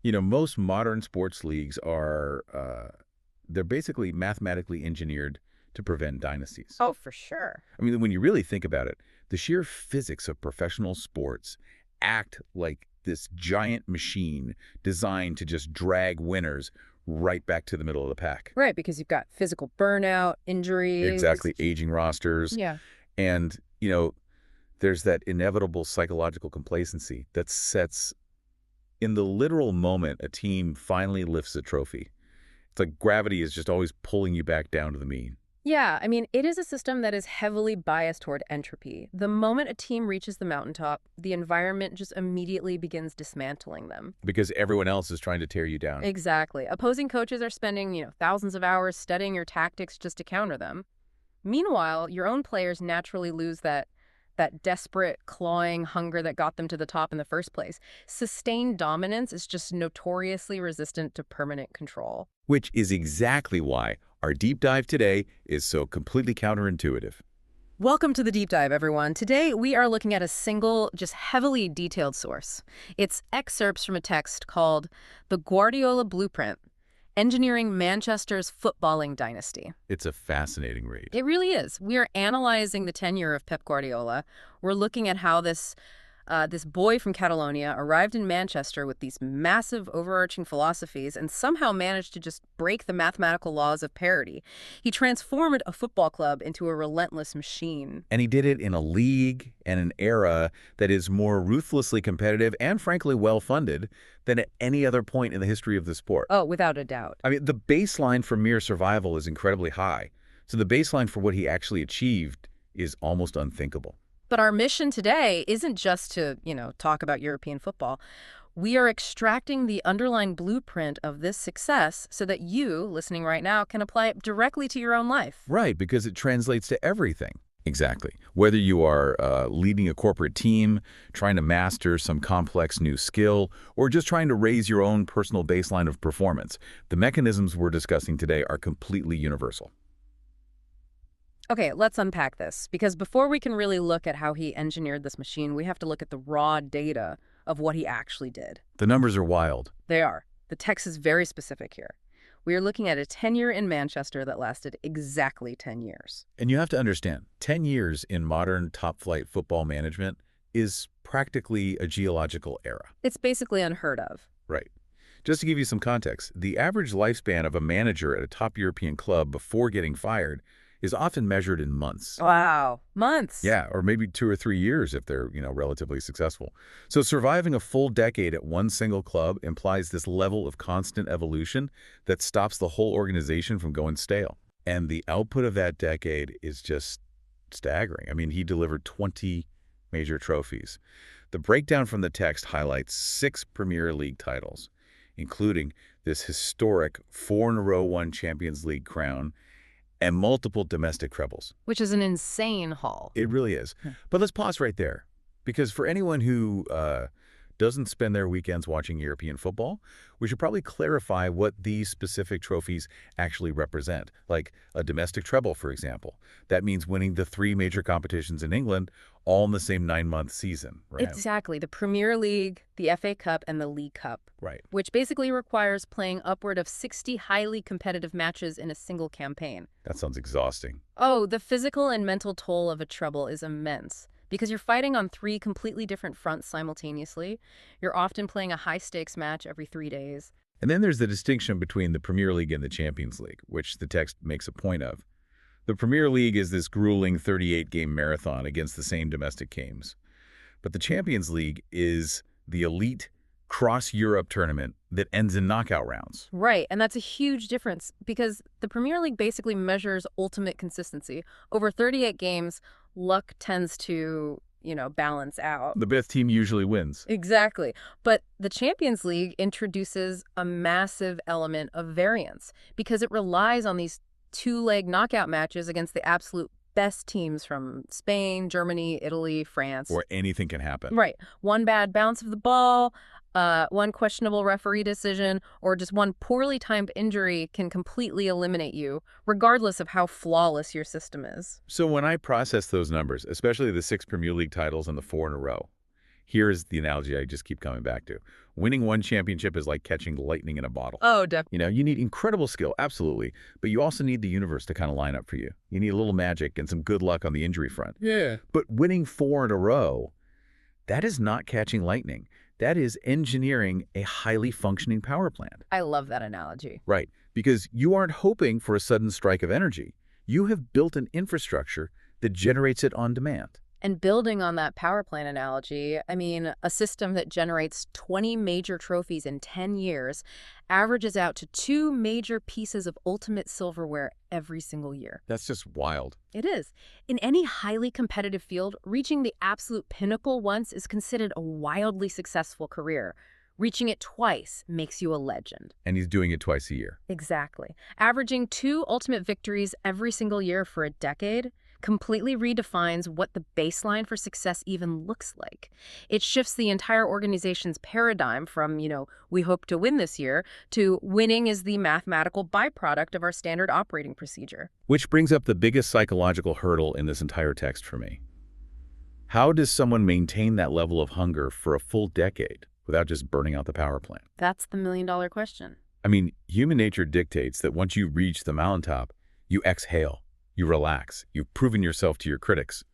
Most modern sports leagues are, they're basically mathematically engineered to prevent dynasties. Oh, for sure. I mean, when you really think about it, the sheer physics of professional sports act like this giant machine designed to just drag winners right back to the middle of the pack. Right, because you've got physical burnout, injuries. Exactly, aging rosters. Yeah. And, there's that inevitable psychological complacency that sets in the literal moment a team finally lifts a trophy. It's like gravity is just always pulling you back down to the mean. Yeah, I mean, it is a system that is heavily biased toward entropy. The moment a team reaches the mountaintop, the environment just immediately begins dismantling them. Because everyone else is trying to tear you down. Exactly. Opposing coaches are spending, thousands of hours studying your tactics just to counter them. Meanwhile, your own players naturally lose that desperate, clawing hunger that got them to the top in the first place. Sustained dominance is just notoriously resistant to permanent control. Which is exactly why our deep dive today is so completely counterintuitive. Welcome to the deep dive, everyone. Today, we are looking at a single, just heavily detailed source. It's excerpts from a text called The Guardiola Blueprint, Engineering Manchester's Footballing Dynasty. It's a fascinating read. It really is. We are analyzing the tenure of Pep Guardiola. We're looking at how this boy from Catalonia arrived in Manchester with these massive overarching philosophies and somehow managed to just break the mathematical laws of parity. He transformed a football club into a relentless machine. And he did it in a league and an era that is more ruthlessly competitive and frankly well-funded than at any other point in the history of the sport. Oh, without a doubt. I mean, the baseline for mere survival is incredibly high. So the baseline for what he actually achieved is almost unthinkable. But our mission today isn't just to, talk about European football. We are extracting the underlying blueprint of this success so that you, listening right now, can apply it directly to your own life. Right, because it translates to everything. Exactly. Whether you are leading a corporate team, trying to master some complex new skill, or just trying to raise your own personal baseline of performance, the mechanisms we're discussing today are completely universal. Okay, let's unpack this, because before we can really look at how he engineered this machine, we have to look at the raw data of what he actually did. The numbers are wild. They are. The text is very specific here. We are looking at a tenure in Manchester that lasted exactly 10 years. And you have to understand, 10 years in modern top-flight football management is practically a geological era. It's basically unheard of. Right. Just to give you some context, the average lifespan of a manager at a top European club before getting fired is often measured in months. Wow, months. Yeah, or maybe 2 or 3 years if they're, relatively successful. So surviving a full decade at one single club implies this level of constant evolution that stops the whole organization from going stale. And the output of that decade is just staggering. I mean, he delivered 20 major trophies. The breakdown from the text highlights 6 Premier League titles, including this historic 4-in-a-row won Champions League crown and multiple domestic trebles. Which is an insane haul. It really is. But let's pause right there, because for anyone who doesn't spend their weekends watching European football, we should probably clarify what these specific trophies actually represent. Like a domestic treble, for example. That means winning the 3 major competitions in England all in the same 9-month season. Right? Exactly. The Premier League, the FA Cup, and the League Cup. Right. Which basically requires playing upward of 60 highly competitive matches in a single campaign. That sounds exhausting. Oh, the physical and mental toll of a treble is immense. Because you're fighting on 3 completely different fronts simultaneously. You're often playing a high-stakes match every 3 days. And then there's the distinction between the Premier League and the Champions League, which the text makes a point of. The Premier League is this grueling 38-game marathon against the same domestic games. But the Champions League is the elite cross-Europe tournament that ends in knockout rounds. Right, and that's a huge difference because the Premier League basically measures ultimate consistency. Over 38 games, luck tends to, balance out. The best team usually wins. Exactly. But the Champions League introduces a massive element of variance because it relies on these 2-leg knockout matches against the absolute best teams from Spain, Germany, Italy, France. Or anything can happen. Right. One bad bounce of the ball, one questionable referee decision, or just one poorly timed injury can completely eliminate you, regardless of how flawless your system is. So when I process those numbers, especially the 6 Premier League titles and the 4 in a row, Here's the analogy I just keep coming back to. Winning one championship is like catching lightning in a bottle. Oh, definitely. You need incredible skill, absolutely, but you also need the universe to kind of line up for you. You need a little magic and some good luck on the injury front. Yeah. But winning 4 in a row, that is not catching lightning. That is engineering a highly functioning power plant. I love that analogy. Right, because you aren't hoping for a sudden strike of energy. You have built an infrastructure that generates it on demand. And building on that power plant analogy, I mean, a system that generates 20 major trophies in 10 years averages out to 2 major pieces of ultimate silverware every single year. That's just wild. It is. In any highly competitive field, reaching the absolute pinnacle once is considered a wildly successful career. Reaching it twice makes you a legend. And he's doing it twice a year. Exactly. Averaging 2 ultimate victories every single year for a decade completely redefines what the baseline for success even looks like. It shifts the entire organization's paradigm from, we hope to win this year, to winning is the mathematical byproduct of our standard operating procedure. Which brings up the biggest psychological hurdle in this entire text for me. How does someone maintain that level of hunger for a full decade without just burning out the power plant? That's the million-dollar question. I mean, human nature dictates that once you reach the mountaintop, you exhale. You relax. You've proven yourself to your critics.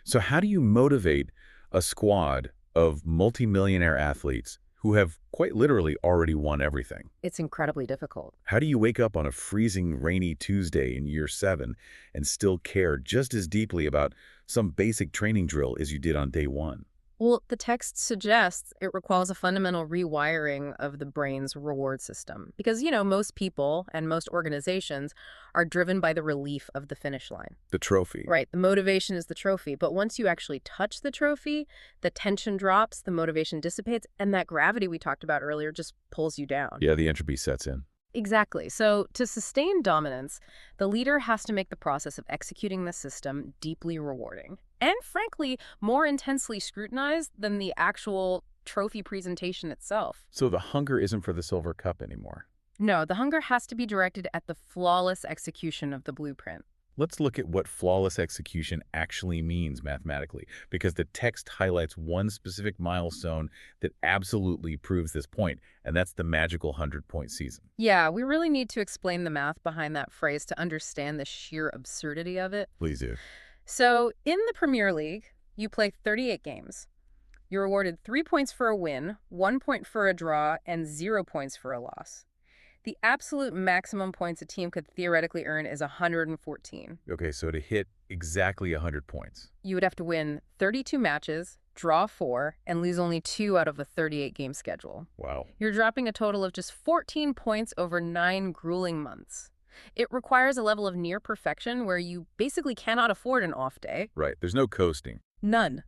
So how do you motivate a squad of multimillionaire athletes who have quite literally already won everything? It's incredibly difficult. How do you wake up on a freezing, rainy Tuesday in year 7 and still care just as deeply about some basic training drill as you did on day 1? Well, the text suggests it requires a fundamental rewiring of the brain's reward system. Because, most people and most organizations are driven by the relief of the finish line. The trophy. Right. The motivation is the trophy. But once you actually touch the trophy, the tension drops, the motivation dissipates, and that gravity we talked about earlier just pulls you down. Yeah, the entropy sets in. Exactly. So to sustain dominance, the leader has to make the process of executing the system deeply rewarding and, frankly, more intensely scrutinized than the actual trophy presentation itself. So the hunger isn't for the silver cup anymore. No, the hunger has to be directed at the flawless execution of the blueprint. Let's look at what flawless execution actually means mathematically, because the text highlights one specific milestone that absolutely proves this point, and that's the magical 100-point season. Yeah, we really need to explain the math behind that phrase to understand the sheer absurdity of it. Please do. So, in the Premier League, you play 38 games. You're awarded 3 points for a win, 1 point for a draw, and 0 points for a loss. The absolute maximum points a team could theoretically earn is 114. Okay, so to hit exactly 100 points. You would have to win 32 matches, draw 4, and lose only 2 out of a 38-game schedule. Wow. You're dropping a total of just 14 points over 9 grueling months. It requires a level of near perfection where you basically cannot afford an off day. Right, there's no coasting. None.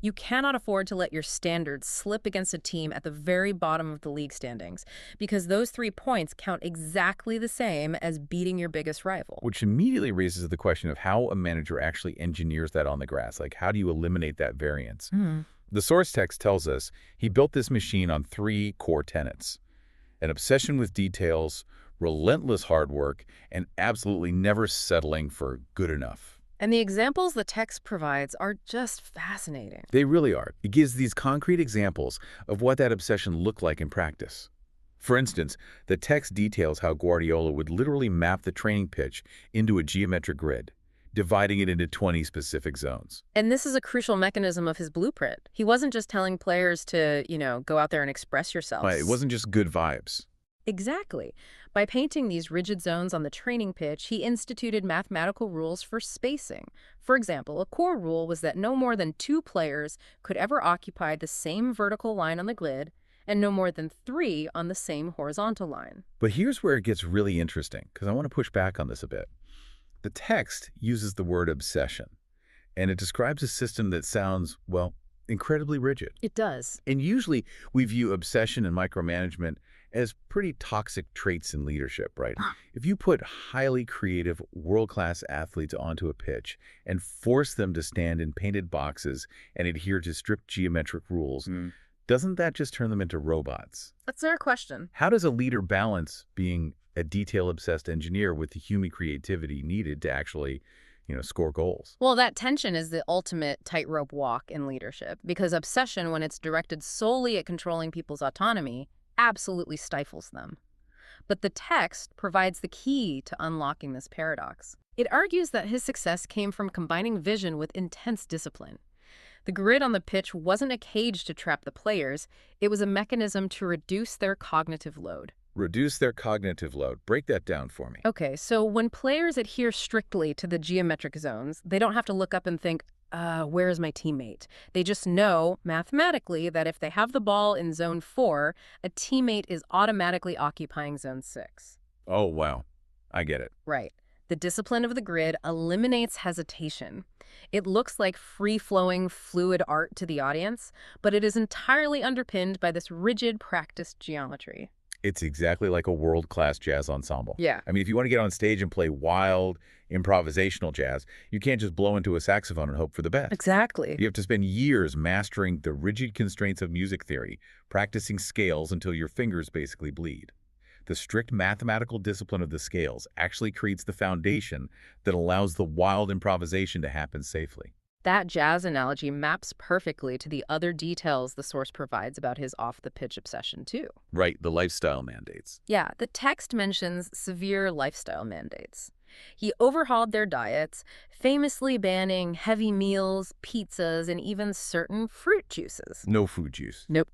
You cannot afford to let your standards slip against a team at the very bottom of the league standings, because those 3 points count exactly the same as beating your biggest rival. Which immediately raises the question of how a manager actually engineers that on the grass. Like, how do you eliminate that variance? The source text tells us he built this machine on 3 core tenets: an obsession with details, relentless hard work, and absolutely never settling for good enough. And the examples the text provides are just fascinating. They really are. It gives these concrete examples of what that obsession looked like in practice. For instance, the text details how Guardiola would literally map the training pitch into a geometric grid, dividing it into 20 specific zones. And this is a crucial mechanism of his blueprint. He wasn't just telling players to, go out there and express yourselves. Right, it wasn't just good vibes. Exactly. By painting these rigid zones on the training pitch, he instituted mathematical rules for spacing. For example, a core rule was that no more than 2 players could ever occupy the same vertical line on the grid, and no more than 3 on the same horizontal line. But here's where it gets really interesting, because I want to push back on this a bit. The text uses the word obsession, and it describes a system that sounds, well, incredibly rigid. It does. And usually we view obsession and micromanagement as pretty toxic traits in leadership, right? If you put highly creative, world-class athletes onto a pitch and force them to stand in painted boxes and adhere to strict geometric rules, doesn't that just turn them into robots? That's our question. How does a leader balance being a detail-obsessed engineer with the human creativity needed to actually score goals. Well, that tension is the ultimate tightrope walk in leadership, because obsession, when it's directed solely at controlling people's autonomy, absolutely stifles them. But the text provides the key to unlocking this paradox. It argues that his success came from combining vision with intense discipline. The grid on the pitch wasn't a cage to trap the players, it was a mechanism to reduce their cognitive load. Reduce their cognitive load. Break that down for me. Okay, so when players adhere strictly to the geometric zones, they don't have to look up and think, where is my teammate? They just know, mathematically, that if they have the ball in zone 4, a teammate is automatically occupying zone 6. Oh, wow. I get it. Right. The discipline of the grid eliminates hesitation. It looks like free-flowing, fluid art to the audience, but it is entirely underpinned by this rigid, practiced geometry. It's exactly like a world-class jazz ensemble. Yeah. I mean, if you want to get on stage and play wild, improvisational jazz, you can't just blow into a saxophone and hope for the best. Exactly. You have to spend years mastering the rigid constraints of music theory, practicing scales until your fingers basically bleed. The strict mathematical discipline of the scales actually creates the foundation that allows the wild improvisation to happen safely. That jazz analogy maps perfectly to the other details the source provides about his off-the-pitch obsession, too. Right, the lifestyle mandates. Yeah, the text mentions severe lifestyle mandates. He overhauled their diets, famously banning heavy meals, pizzas, and even certain fruit juices. No food juice. Nope.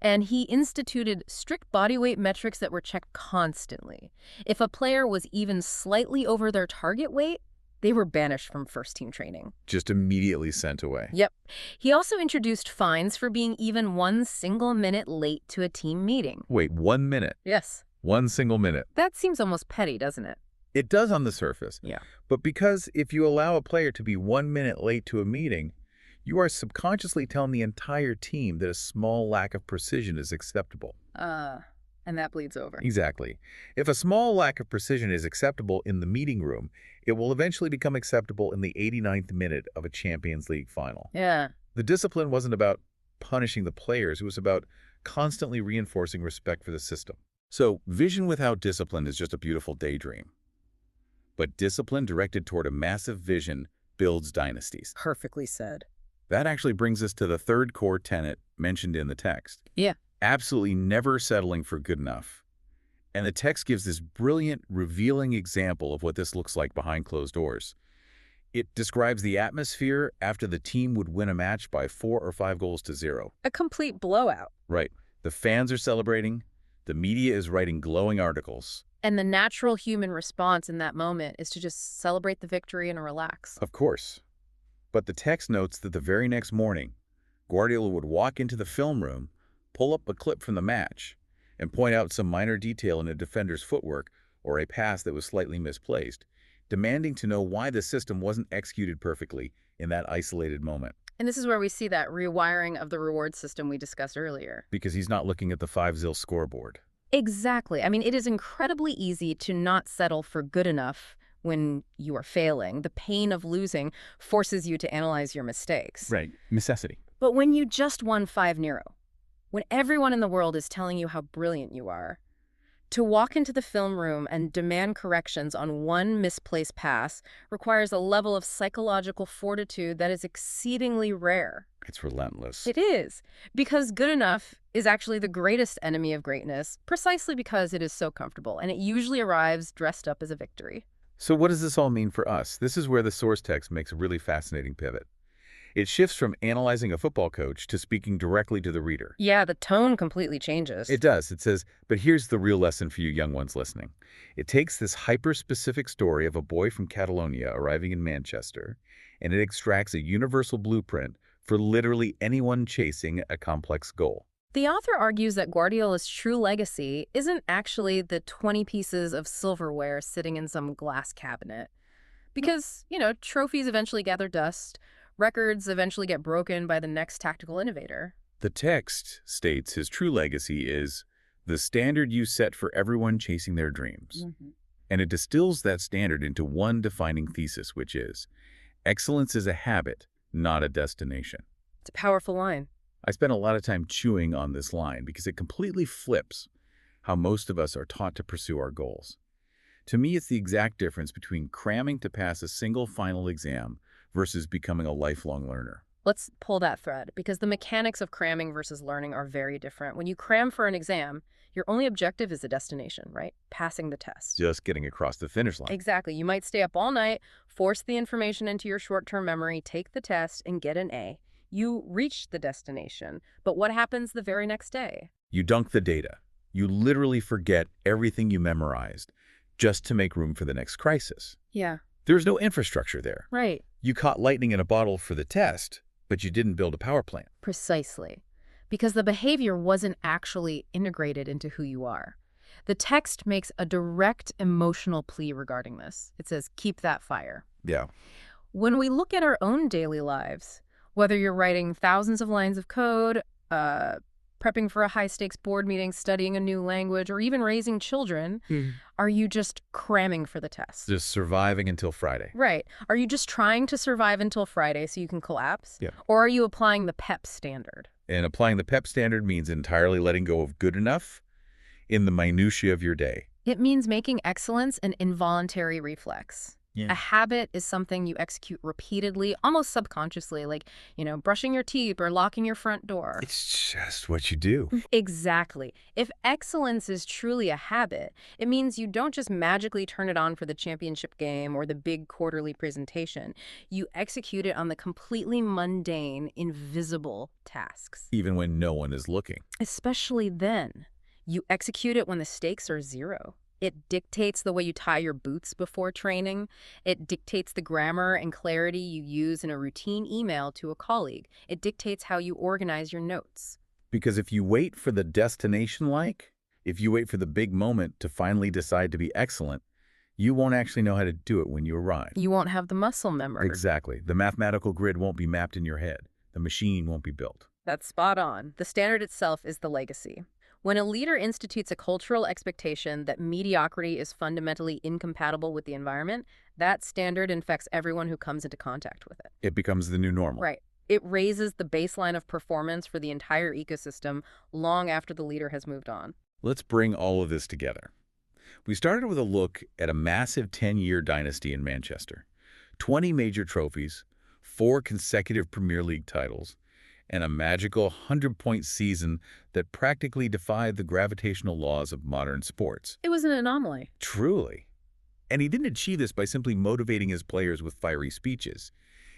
And he instituted strict body weight metrics that were checked constantly. If a player was even slightly over their target weight, they were banished from first-team training. Just immediately sent away. Yep. He also introduced fines for being even one single minute late to a team meeting. Wait, 1 minute? Yes. 1 single minute? That seems almost petty, doesn't it? It does on the surface. Yeah. But because if you allow a player to be 1 minute late to a meeting, you are subconsciously telling the entire team that a small lack of precision is acceptable. And that bleeds over. Exactly. If a small lack of precision is acceptable in the meeting room, it will eventually become acceptable in the 89th minute of a Champions League final. Yeah. The discipline wasn't about punishing the players, it was about constantly reinforcing respect for the system. So, vision without discipline is just a beautiful daydream. But discipline directed toward a massive vision builds dynasties. Perfectly said. That actually brings us to the third core tenet mentioned in the text. Yeah. Absolutely never settling for good enough. And the text gives this brilliant, revealing example of what this looks like behind closed doors. It describes the atmosphere after the team would win a match by 4 or 5 goals to 0. A complete blowout. Right. The fans are celebrating. The media is writing glowing articles. And the natural human response in that moment is to just celebrate the victory and relax. Of course. But the text notes that the very next morning, Guardiola would walk into the film room, pull up a clip from the match, and point out some minor detail in a defender's footwork or a pass that was slightly misplaced, demanding to know why the system wasn't executed perfectly in that isolated moment. And this is where we see that rewiring of the reward system we discussed earlier. Because he's not looking at the 5-0 scoreboard. Exactly. I mean, it is incredibly easy to not settle for good enough when you are failing. The pain of losing forces you to analyze your mistakes. Right. Necessity. But when you just won 5-0, when everyone in the world is telling you how brilliant you are, to walk into the film room and demand corrections on one misplaced pass requires a level of psychological fortitude that is exceedingly rare. It's relentless. It is, because good enough is actually the greatest enemy of greatness, precisely because it is so comfortable, and it usually arrives dressed up as a victory. So what does this all mean for us? This is where the source text makes a really fascinating pivot. It shifts from analyzing a football coach to speaking directly to the reader. Yeah, the tone completely changes. It does. It says, but here's the real lesson for you young ones listening. It takes this hyper-specific story of a boy from Catalonia arriving in Manchester, and it extracts a universal blueprint for literally anyone chasing a complex goal. The author argues that Guardiola's true legacy isn't actually the 20 pieces of silverware sitting in some glass cabinet. Because, trophies eventually gather dust. Records eventually get broken by the next tactical innovator. The text states his true legacy is the standard you set for everyone chasing their dreams. And it distills that standard into one defining thesis, which is, excellence is a habit, not a destination. It's a powerful line. I spent a lot of time chewing on this line because it completely flips how most of us are taught to pursue our goals. To me, it's the exact difference between cramming to pass a single final exam versus becoming a lifelong learner. Let's pull that thread, because the mechanics of cramming versus learning are very different. When you cram for an exam, your only objective is the destination, right? Passing the test. Just getting across the finish line. Exactly. You might stay up all night, force the information into your short-term memory, take the test, and get an A. You reached the destination, but what happens the very next day? You dunk the data. You literally forget everything you memorized just to make room for the next crisis. Yeah, There's no infrastructure there. right. You caught lightning in a bottle for the test, but you didn't build a power plant. Precisely. Because the behavior wasn't actually integrated into who you are. The text makes a direct emotional plea regarding this. It says, keep that fire. Yeah. When we look at our own daily lives, whether you're writing thousands of lines of code, prepping for a high-stakes board meeting, studying a new language, or even raising children, are you just cramming for the test? Just surviving until Friday. Right. Are you just trying to survive until Friday so you can collapse? Yeah. Or are you applying the PEP standard? And applying the PEP standard means entirely letting go of good enough in the minutiae of your day. It means making excellence an involuntary reflex. Yeah. A habit is something you execute repeatedly, almost subconsciously, like, brushing your teeth or locking your front door. It's just what you do. Exactly. If excellence is truly a habit, it means you don't just magically turn it on for the championship game or the big quarterly presentation. You execute it on the completely mundane, invisible tasks. Even when no one is looking. Especially then. You execute it when the stakes are zero. It dictates the way you tie your boots before training. It dictates the grammar and clarity you use in a routine email to a colleague. It dictates how you organize your notes. Because if you wait for the destination if you wait for the big moment to finally decide to be excellent, you won't actually know how to do it when you arrive. You won't have the muscle memory. Exactly. The mathematical grid won't be mapped in your head. The machine won't be built. That's spot on. The standard itself is the legacy. When a leader institutes a cultural expectation that mediocrity is fundamentally incompatible with the environment, that standard infects everyone who comes into contact with it. It becomes the new normal. Right. It raises the baseline of performance for the entire ecosystem long after the leader has moved on. Let's bring all of this together. We started with a look at a massive 10-year dynasty in Manchester. 20 major trophies, 4 consecutive Premier League titles, and a magical 100-point season that practically defied the gravitational laws of modern sports. It was an anomaly. Truly. And he didn't achieve this by simply motivating his players with fiery speeches.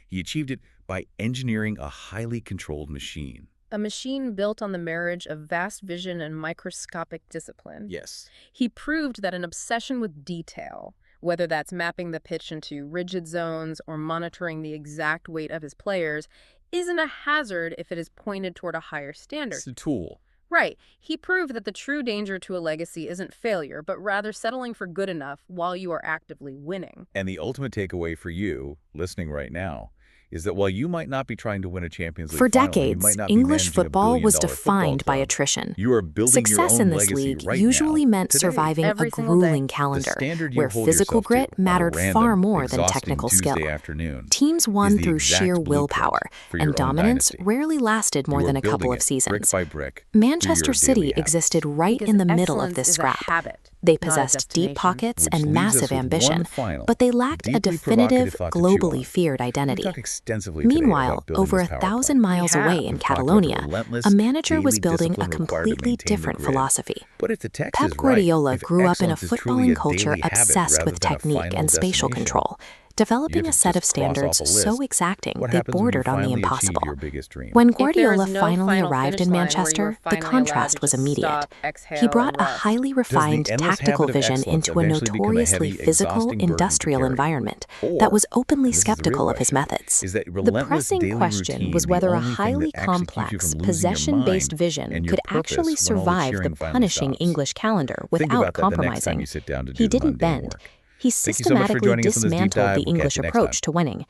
He achieved it by engineering a highly controlled machine. A machine built on the marriage of vast vision and microscopic discipline. Yes. He proved that an obsession with detail, whether that's mapping the pitch into rigid zones or monitoring the exact weight of his players, isn't a hazard if it is pointed toward a higher standard. It's a tool. Right. He proved that the true danger to a legacy isn't failure, but rather settling for good enough while you are actively winning. And the ultimate takeaway for you, listening right now, is that while you might not be trying to win a Champions League For final, you decades, might not be English managing a football was billion-dollar defined football by club. attrition. You are building your Success own in this legacy league right usually now, meant today. surviving Every a single day. grueling The calendar, standard you where hold physical yourself to grit on a mattered random, far more than exhausting technical Tuesday skill. afternoon Teams is won the through exact sheer blueprint willpower, for your and own dominance dynasty. rarely lasted more You are than a couple building of it seasons. brick by brick, Manchester through your daily City habits. existed right Because in the middle of excellence this is a scrap. habit, They not a possessed deep destination. pockets Which and leaves us massive with one ambition, final, but they lacked a deeply provocative definitive, thought to chew on. globally feared We identity. talked extensively today Meanwhile, about building over this power 1,000 plant. miles We away have. in We've talked about the Catalonia, relentless a manager was daily building a discipline required to completely maintain the different grid. philosophy. But if the text Pep is right, Guardiola if grew up in a excellence is truly footballing culture daily habit obsessed rather with than a technique final and spatial destination, control, you developing have a to set of just cross off standards a list. so exacting What they happens when you bordered on the finally impossible. achieve your biggest dream? When If there Guardiola is no finally final arrived finish in line where you Manchester, were the finally allowed contrast to was just immediate. stop, He exhale, brought and a rest. highly Does the refined endless tactical habit of vision excellence into a eventually become a notoriously heavy, physical, exhausting burden to industrial carry? environment Or, that was openly and this is the real skeptical of his question, methods? is that The relentless pressing daily question routine was the whether a only thing highly that actually keeps you complex, from losing your possession-based mind vision and your could purpose actually when all the survive the cheering finally punishing stops? English calendar Think without about that the next time compromising. you sit down to do He the didn't mundane bend. work. He Thank you so much for systematically joining us on this deep dismantled dive. the We'll catch English you next time. approach to winning.